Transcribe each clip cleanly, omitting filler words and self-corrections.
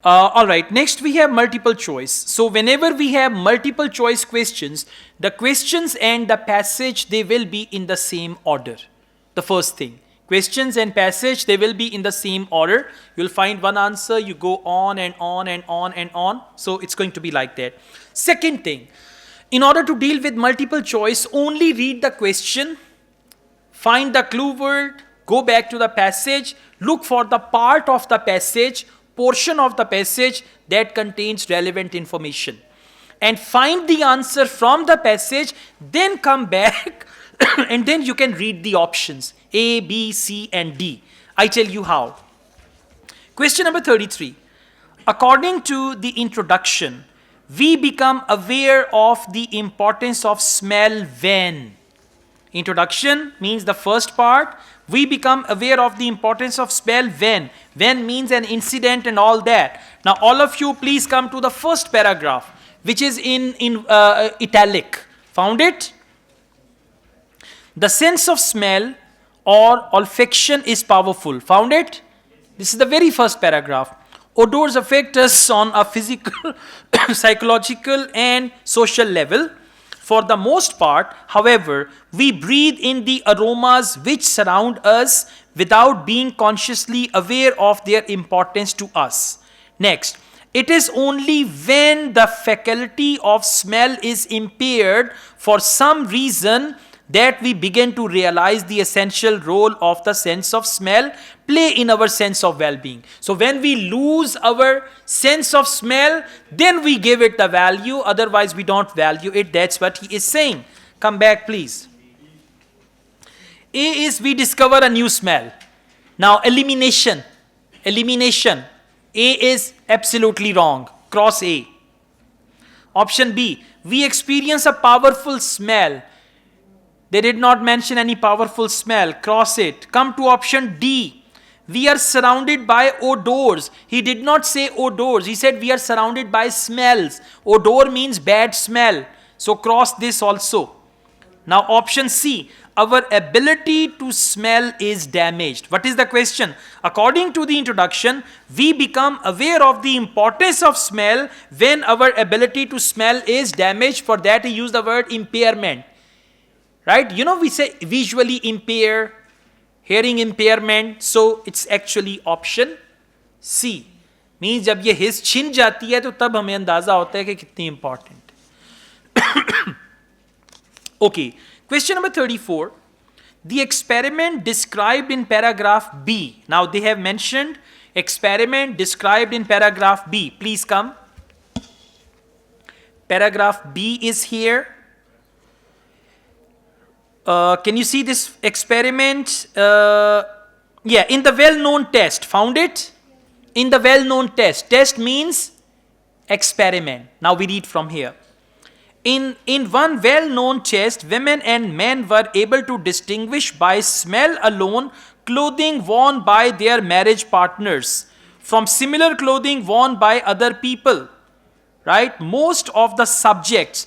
All right, next we have multiple choice. So whenever we have multiple choice questions, the questions and the passage, they will be in the same order. The first thing, questions and passage, they will be in the same order. You'll find one answer, you go on and on and on and on. So it's going to be like that. Second thing, in order to deal with multiple choice, only read the question, find the clue word, go back to the passage, look for the part of the passage, portion of the passage that contains relevant information, and find the answer from the passage, then come back and then you can read the options A, B, C and D. I tell you how. Question number 33. According to the introduction, we become aware of the importance of smell when. Introduction means the first part. We become aware of the importance of smell when. When means an incident and all that. Now all of you please come to the first paragraph, which is in italic. Found it? The sense of smell or olfaction is powerful. Found it? This is the very first paragraph. Odors affect us on a physical, psychological and social level. For the most part, however, we breathe in the aromas which surround us without being consciously aware of their importance to us. Next, it is only when the faculty of smell is impaired for some reason that we begin to realize the essential role of the sense of smell play in our sense of well-being. So when we lose our sense of smell, then we give it the value, otherwise we don't value it. That's what he is saying. Come back please. A is we discover a new smell. Now elimination. A is absolutely wrong. Cross A. Option B, we experience a powerful smell. They did not mention any powerful smell. Cross it. Come to option D. We are surrounded by odors. He did not say odors. He said we are surrounded by smells. Odor means bad smell. So cross this also. Now option C. Our ability to smell is damaged. What is the question? According to the introduction, we become aware of the importance of smell when our ability to smell is damaged. For that he used the word impairment. Right? You know, we say visually impair, hearing impairment. So it's actually option C. Means जब ये हिस छिन जाती है तो तब हमें अंदाजा होता है कि कितनी important. Okay. Question number 34. The experiment described in paragraph B. Now they have mentioned experiment described in paragraph B. Please come. Paragraph B is here. Can you see this experiment? Yeah, in the well-known test. Found it? In the well-known test. Test means experiment. Now we read from here. In one well-known test, women and men were able to distinguish by smell alone clothing worn by their marriage partners from similar clothing worn by other people. Right? Most of the subjects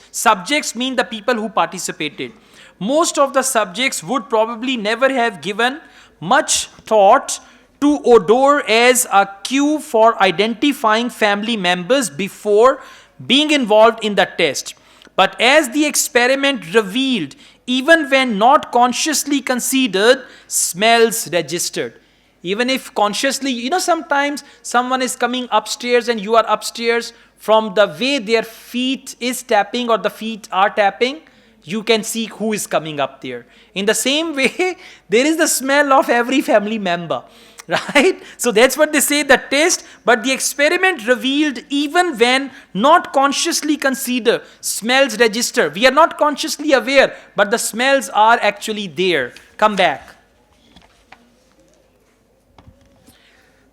mean the people who participated. Most of the subjects would probably never have given much thought to odor as a cue for identifying family members before being involved in the test. But as the experiment revealed, even when not consciously considered, smells registered. Even if consciously, you know, sometimes someone is coming upstairs and you are upstairs, from the way their feet is tapping or the feet are tapping, you can see who is coming up there. In the same way, there is the smell of every family member, right? So that's what they say, the test, but the experiment revealed even when not consciously considered, smells register. We are not consciously aware, but the smells are actually there. Come back.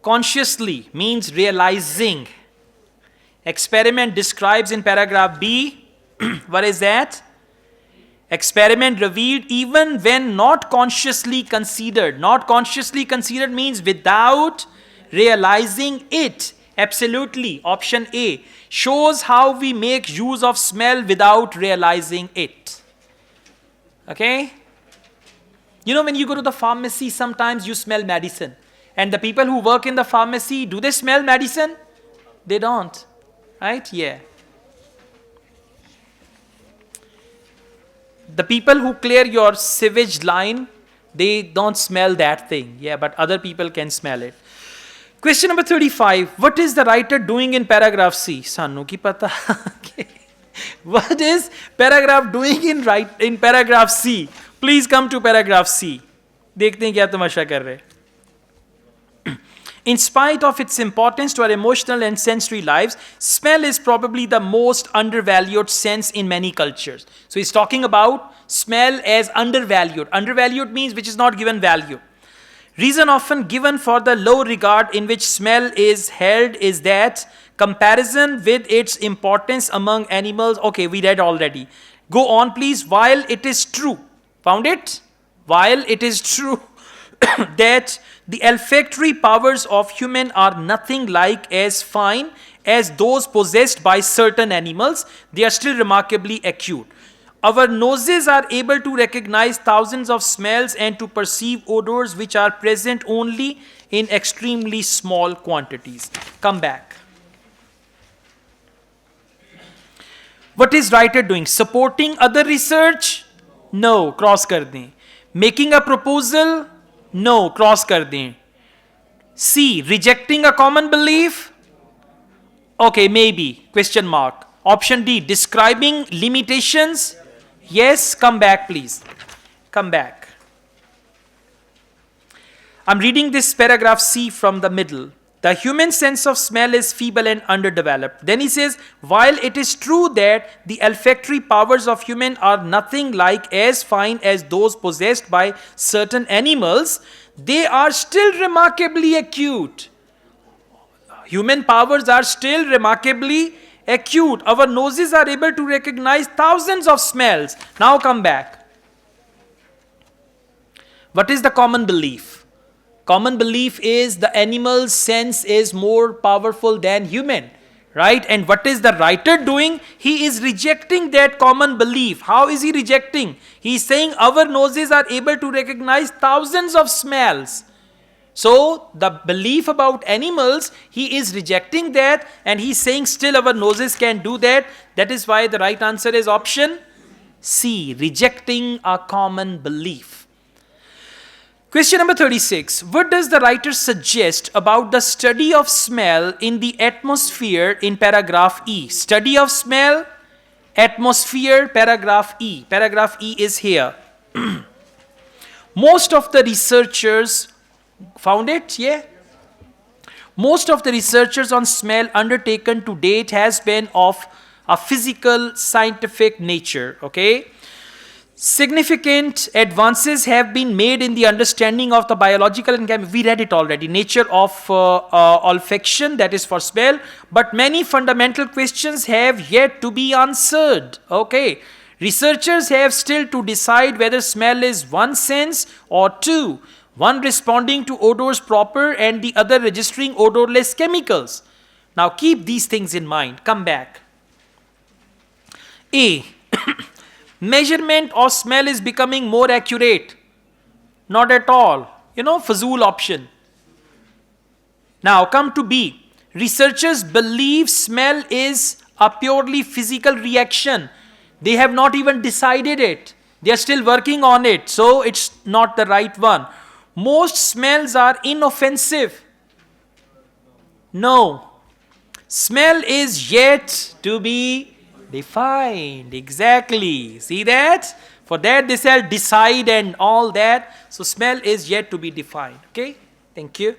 Consciously means realizing. Experiment describes in paragraph B, what is that? Experiment revealed even when not consciously considered. Not consciously considered means without realizing it. Absolutely. Option A shows how we make use of smell without realizing it. Okay? You know, when you go to the pharmacy, sometimes you smell medicine. And the people who work in the pharmacy, do they smell medicine? They don't. Right? Yeah. The people who clear your sewage line, they don't smell that thing. Yeah, but other people can smell it. Question number 35. What is the writer doing in paragraph C? Sanu ki pata. What is paragraph doing in paragraph C? Please come to paragraph C. देखते हैं क्या तमाशा कर रहे. In spite of its importance to our emotional and sensory lives, smell is probably the most undervalued sense in many cultures. So he's talking about smell as undervalued. Undervalued means which is not given value. Reason often given for the low regard in which smell is held is that comparison with its importance among animals. Okay, we read already. Go on, please. While it is true, found it? While it is true that the olfactory powers of human are nothing like as fine as those possessed by certain animals, they are still remarkably acute. Our noses are able to recognize thousands of smells and to perceive odors which are present only in extremely small quantities. Come back. What is writer doing? Supporting other research? No, cross kar dein. Making a proposal? No, cross kar dein. C, rejecting a common belief? Okay, maybe, question mark. Option D, describing limitations? Yes, come back please. Come back. I'm reading this paragraph C from the middle. The human sense of smell is feeble and underdeveloped. Then he says, while it is true that the olfactory powers of human are nothing like as fine as those possessed by certain animals, they are still remarkably acute. Human powers are still remarkably acute. Our noses are able to recognize thousands of smells. Now come back. What is the common belief? Common belief is the animal's sense is more powerful than human, right? And what is the writer doing? He is rejecting that common belief. How is he rejecting? He is saying our noses are able to recognize thousands of smells. So the belief about animals, he is rejecting that and he is saying still our noses can do that. That is why the right answer is option C, rejecting a common belief. Question number 36. What does the writer suggest about the study of smell in the atmosphere in paragraph E? Study of smell, atmosphere, paragraph E. Paragraph E is here. Most of the researchers found it, yeah? Most of the researchers on smell undertaken to date has been of a physical, scientific nature, okay? Significant advances have been made in the understanding of the biological and chemical, we read it already, nature of olfaction, that is for smell, but many fundamental questions have yet to be answered, okay? Researchers have still to decide whether smell is one sense or two, one responding to odors proper and the other registering odorless chemicals. Now keep these things in mind, come back. A. Measurement of smell is becoming more accurate. Not at all. Fazul option. Now come to B. Researchers believe smell is a purely physical reaction. They have not even decided it. They are still working on it. So it's not the right one. Most smells are inoffensive. No. Smell is yet to be defined. Exactly. See that? For that they shall decide and all that. So smell is yet to be defined. Okay? Thank you.